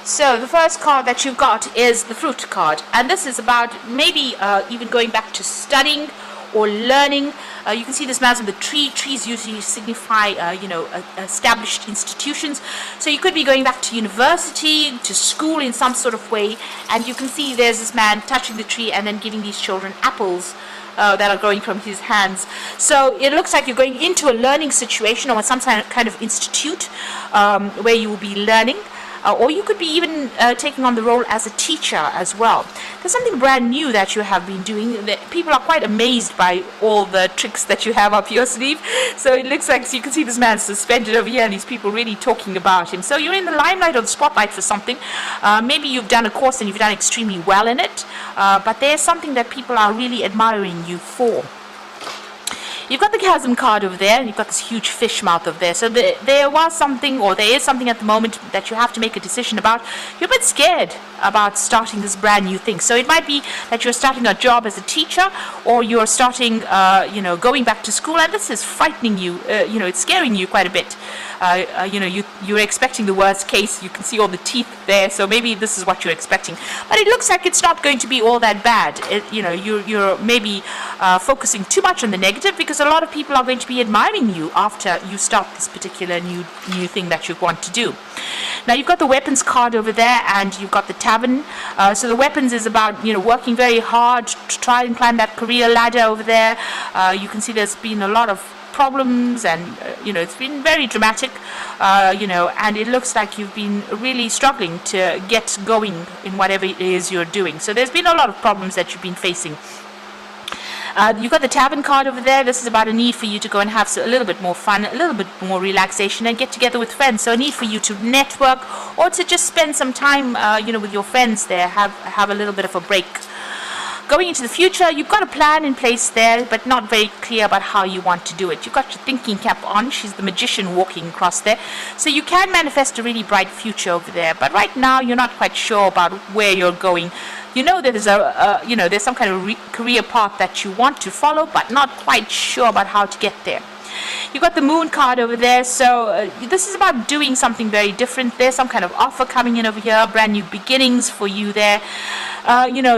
So the first card that you've got is the fruit card, and this is about maybe even going back to studying or learning. You can see this mouse with the tree. Trees usually signify, established institutions. So you could be going back to university, to school in some sort of way, and you can see there's this man touching the tree and then giving these children apples that are growing from his hands. So it looks like you're going into a learning situation or some kind of institute where you will be learning. Or you could be even taking on the role as a teacher as well. There's something brand new that you have been doing. People are quite amazed by all the tricks that you have up your sleeve. So it looks like, so you can see this man suspended over here and these people really talking about him. So you're in the limelight or the spotlight for something. Maybe you've done a course and you've done extremely well in it. But there's something that people are really admiring you for. You've got the chasm card over there, and you've got this huge fish mouth over there. So there was something, or there is something at the moment that you have to make a decision about. You're a bit scared about starting this brand new thing. So it might be that you're starting a job as a teacher, or you're starting, going back to school, and this is frightening you. It's scaring you quite a bit. You're expecting the worst case. You can see all the teeth there, so maybe this is what you're expecting. But it looks like it's not going to be all that bad. You're maybe focusing too much on the negative, because a lot of people are going to be admiring you after you start this particular new thing that you want to do. Now you've got the weapons card over there, and you've got the tavern. So the weapons is about working very hard to try and climb that career ladder over there. You can see there's been a lot of problems, and it's been very dramatic, and it looks like you've been really struggling to get going in whatever it is you're doing. So there's been a lot of problems that you've been facing. You've got the tavern card over there. This is about a need for you to go and have a little bit more fun, a little bit more relaxation, and get together with friends. So a need for you to network, or to just spend some time with your friends there, have a little bit of a break. Going into the future, you've got a plan in place there, but not very clear about how you want to do it. You've got your thinking cap on. She's the magician walking across there. So you can manifest a really bright future over there. But right now, you're not quite sure about where you're going. There's there's some kind of career path that you want to follow, but not quite sure about how to get there. You've got the moon card over there, so this is about doing something very different. There's some kind of offer coming in over here, brand new beginnings for you there.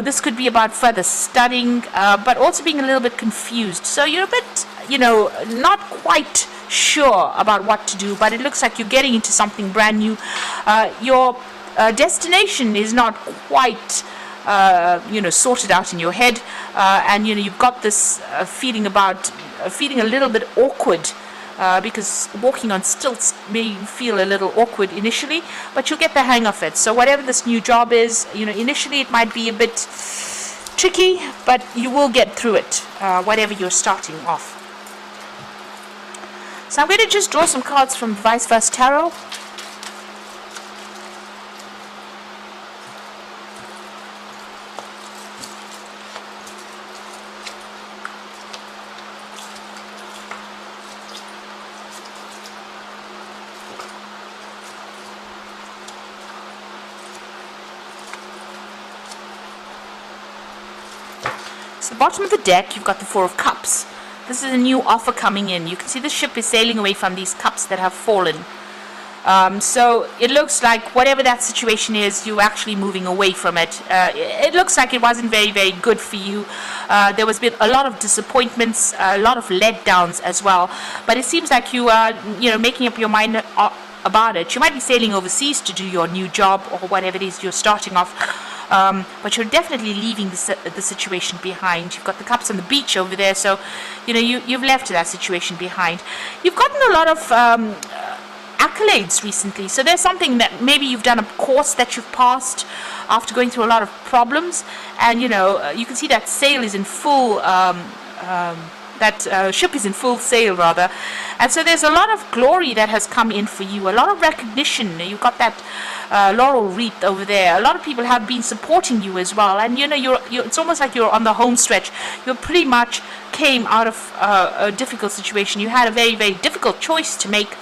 This could be about further studying, but also being a little bit confused. So you're a bit, not quite sure about what to do, but it looks like you're getting into something brand new. Your destination is not quite sorted out in your head, and you've got this feeling a little bit awkward, because walking on stilts may feel a little awkward initially, but you'll get the hang of it. So whatever this new job is, initially it might be a bit tricky, but you will get through it, whatever you're starting off. So I'm going to just draw some cards from Vice Versa Tarot. So the bottom of the deck, you've got the Four of Cups. This is a new offer coming in. You can see the ship is sailing away from these cups that have fallen. So it looks like whatever that situation is, you're actually moving away from it. It looks like it wasn't very, very good for you. There was been a lot of disappointments, a lot of letdowns as well. But it seems like you are, making up your mind about it. You might be sailing overseas to do your new job or whatever it is you're starting off. But you're definitely leaving the situation behind. You've got the cups on the beach over there, so you've left that situation behind. You've gotten a lot of accolades recently, so there's something that maybe you've done a course that you've passed after going through a lot of problems, and you can see that sail is in full. That ship is in full sail, rather, and so there's a lot of glory that has come in for you, a lot of recognition. You've got that laurel wreath over there. A lot of people have been supporting you as well, and you're it's almost like you're on the home stretch. You pretty much came out of a difficult situation. You had a very, very difficult choice to make.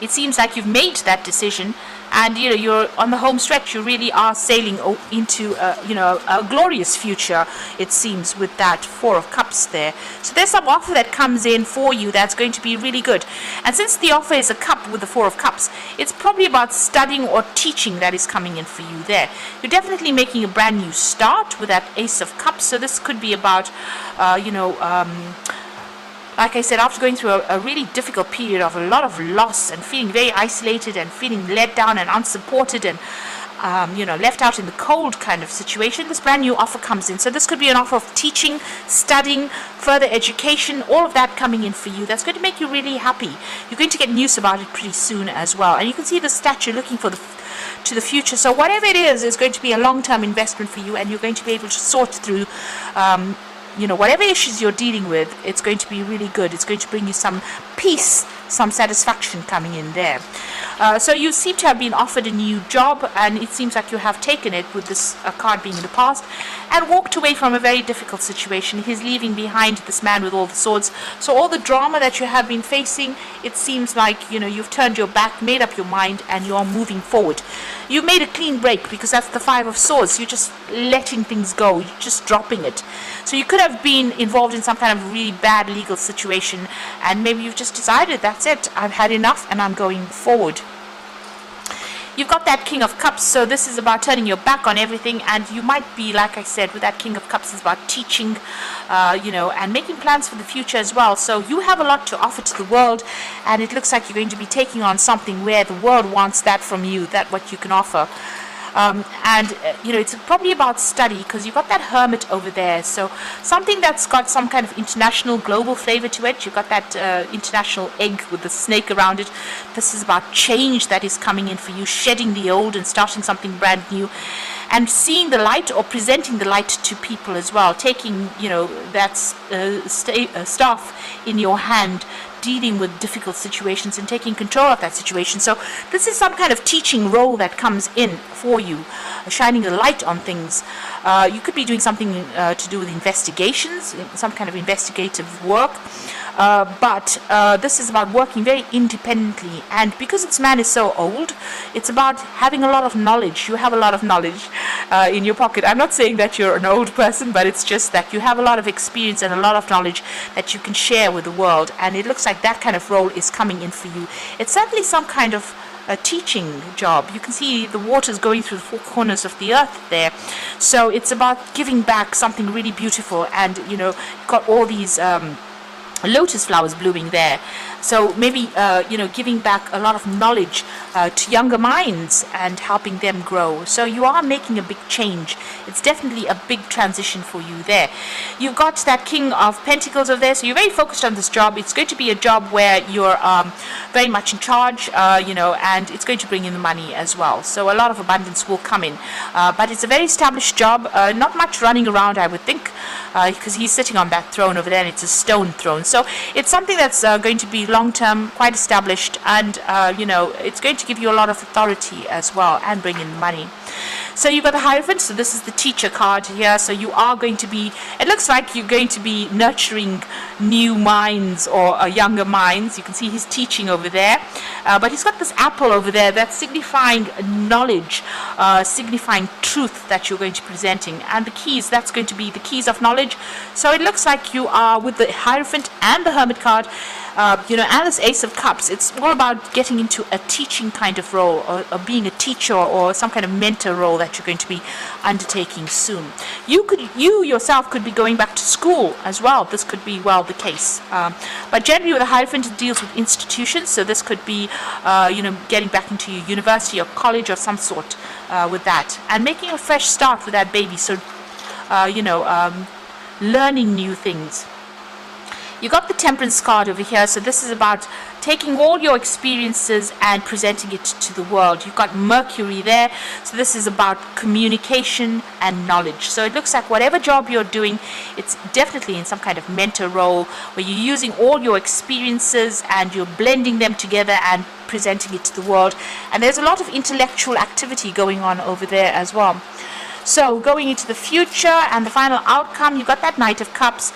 It seems like you've made that decision, and you're on the home stretch. You really are sailing into a glorious future, it seems, with that Four of Cups there. So there's some offer that comes in for you that's going to be really good. And since the offer is a cup with the Four of Cups, it's probably about studying or teaching that is coming in for you there. You're definitely making a brand new start with that Ace of Cups. So this could be about like I said, after going through a really difficult period of a lot of loss and feeling very isolated and feeling let down and unsupported and left out in the cold kind of situation, this brand new offer comes in. So this could be an offer of teaching, studying, further education, all of that coming in for you. That's going to make you really happy. You're going to get news about it pretty soon as well. And you can see the statue looking to the future. So whatever it is going to be a long-term investment for you, and you're going to be able to sort through whatever issues you're dealing with. It's going to be really good. It's going to bring you some peace, some satisfaction coming in there. So you seem to have been offered a new job, and it seems like you have taken it, with this card being in the past, and walked away from a very difficult situation. He's leaving behind this man with all the swords. So all the drama that you have been facing, it seems like you've turned your back, made up your mind, and you're moving forward. You made a clean break, because that's the Five of Swords. You're just letting things go. You're just dropping it. So you could have been involved in some kind of really bad legal situation, and maybe you've just decided, that's it, I've had enough and I'm going forward. You've got that King of Cups, so this is about turning your back on everything, and you might be, like I said, with that King of Cups, is about teaching, and making plans for the future as well. So you have a lot to offer to the world, and it looks like you're going to be taking on something where the world wants that from you, that what you can offer. It's probably about study, because you've got that Hermit over there. So something that's got some kind of international, global flavor to it. You've got that international egg with the snake around it. This is about change that is coming in for you, shedding the old and starting something brand new, and seeing the light, or presenting the light to people as well. Taking, that staff in your hand, dealing with difficult situations and taking control of that situation. So this is some kind of teaching role that comes in for you, shining a light on things. You could be doing something to do with investigations, some kind of investigative work. But this is about working very independently, and because this man is so old, it's about having a lot of knowledge. You have a lot of knowledge in your pocket. I'm not saying that you're an old person, but it's just that you have a lot of experience and a lot of knowledge that you can share with the world, and it looks like that kind of role is coming in for you. It's certainly some kind of a teaching job. You can see the waters going through the four corners of the earth there. So it's about giving back something really beautiful, and got all these lotus flowers blooming there. So maybe giving back a lot of knowledge to younger minds and helping them grow. So you are making a big change. It's definitely a big transition for you there. You've got that King of Pentacles over there, so you're very focused on this job. It's going to be a job where you're very much in charge, and it's going to bring in the money as well. So a lot of abundance will come in. But it's a very established job, not much running around, I would think, because he's sitting on that throne over there, and it's a stone throne. So it's something that's going to be long-term, quite established, and it's going to give you a lot of authority as well, and bring in money. So you've got the Hierophant, so this is the teacher card here. So you are going to be, it looks like you're going to be nurturing new minds, or younger minds. You can see he's teaching over there, but he's got this apple over there that's signifying knowledge, signifying truth that you're going to be presenting, and the keys, that's going to be the keys of knowledge. So it looks like you are, with the Hierophant and the Hermit card, and this Ace of Cups, it's all about getting into a teaching kind of role, or being a teacher, or some kind of mentor role that you're going to be undertaking soon. You yourself could be going back to school as well. This could be, well, the case. But generally with the Hierophant, it deals with institutions, so this could be, getting back into your university or college or some sort with that, and making a fresh start with that baby. So, learning new things. You got the Temperance card over here, so this is about taking all your experiences and presenting it to the world. You've got Mercury there, so this is about communication and knowledge. So it looks like whatever job you're doing, it's definitely in some kind of mentor role, where you're using all your experiences and you're blending them together and presenting it to the world. And there's a lot of intellectual activity going on over there as well. So going into the future and the final outcome, you've got that Knight of Cups.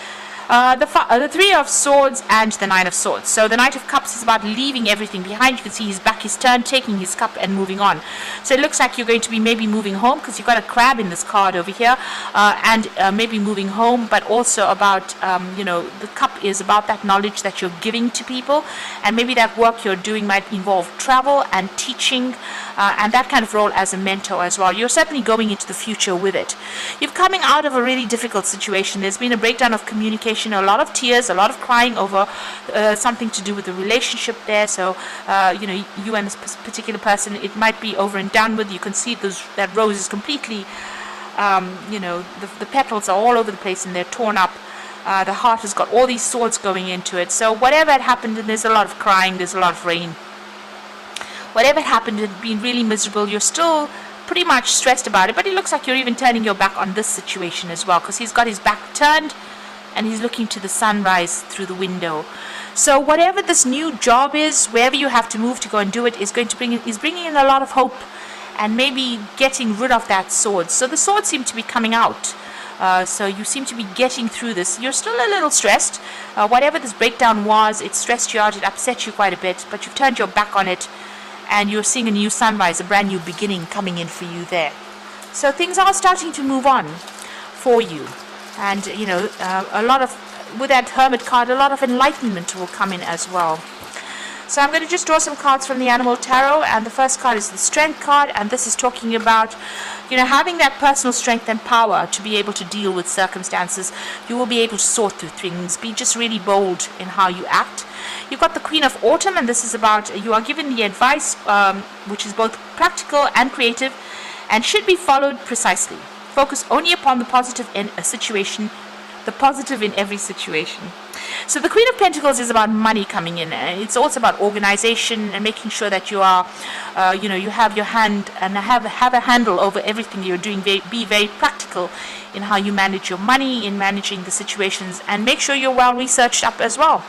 The Three of Swords and the Nine of Swords. So the Knight of Cups is about leaving everything behind. You can see his back is turned, taking his cup and moving on. So it looks like you're going to be maybe moving home, because you've got a crab in this card over here, and maybe moving home, but also about, the cup is about that knowledge that you're giving to people, and maybe that work you're doing might involve travel and teaching, and that kind of role as a mentor as well. You're certainly going into the future with it. You're coming out of a really difficult situation. There's been a breakdown of communication, a lot of tears, a lot of crying over something to do with the relationship there. So, you and this particular person, it might be over and done with. You can see that rose is completely, the petals are all over the place and they're torn up. The heart has got all these swords going into it. So whatever had happened, and there's a lot of crying, there's a lot of rain. Whatever had happened had been really miserable. You're still pretty much stressed about it, but it looks like you're even turning your back on this situation as well, because he's got his back turned and he's looking to the sunrise through the window. So whatever this new job is, wherever you have to move to go and do it, is bringing in a lot of hope and maybe getting rid of that sword. So the swords seem to be coming out. So you seem to be getting through this. You're still a little stressed. Whatever this breakdown was, it stressed you out, it upset you quite a bit, but you've turned your back on it, and you're seeing a new sunrise, a brand new beginning coming in for you there. So things are starting to move on for you. And, with that Hermit card, a lot of enlightenment will come in as well. So I'm going to just draw some cards from the Animal Tarot, and the first card is the Strength card, and this is talking about, having that personal strength and power to be able to deal with circumstances. You will be able to sort through things, be just really bold in how you act. You've got the Queen of Autumn, and this is about, you are given the advice, which is both practical and creative, and should be followed precisely. Focus only upon the positive in a situation, the positive in every situation. So the Queen of Pentacles is about money coming in, and it's also about organization and making sure that you are, you have your hand and have a handle over everything you're doing. Be very practical in how you manage your money, in managing the situations, and make sure you're well researched up as well.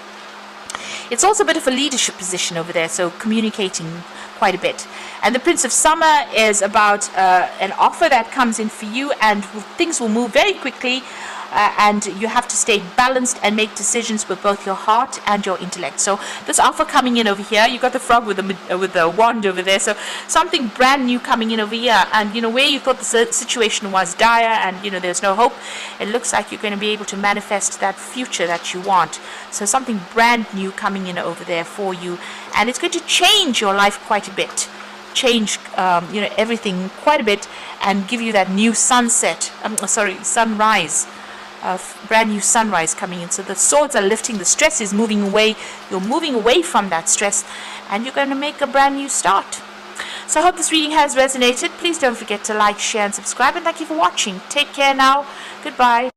It's also a bit of a leadership position over there, so communicating quite a bit. And the Prince of Summer is about an offer that comes in for you, and things will move very quickly, and you have to stay balanced and make decisions with both your heart and your intellect. So this offer coming in over here, you got the frog with the wand over there, so something brand new coming in over here, and where you thought the situation was dire and there's no hope, it looks like you're going to be able to manifest that future that you want. So something brand new coming in over there for you, and it's going to change your life quite a bit, change everything quite a bit, and give you that new sunrise, brand new sunrise coming in. So the swords are lifting, the stress is moving away, you're moving away from that stress, and you're going to make a brand new start. So I hope this reading has resonated. Please don't forget to like, share and subscribe, and thank you for watching. Take care now. Goodbye.